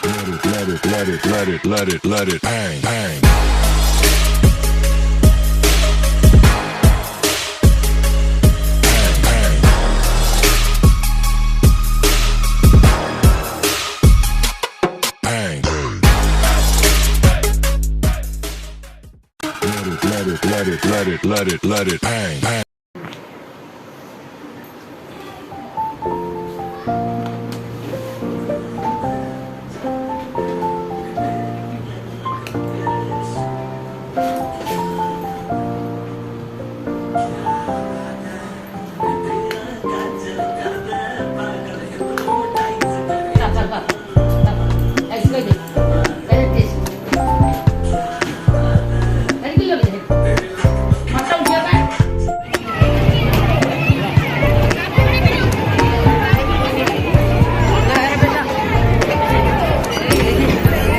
let it bang, bang. Let it bang, bang.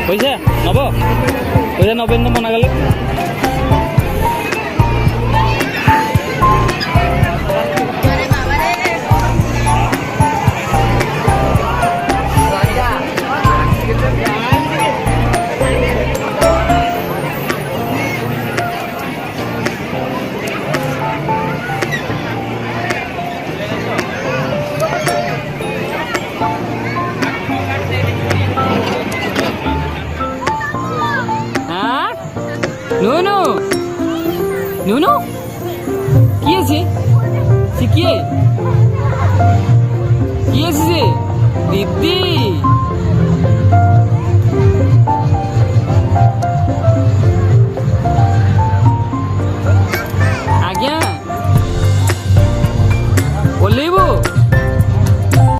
পয়সা নব পয়সা নবেন তো মনে গেলে নুনু নুনু কি আছে সে কি আছে সে দিদি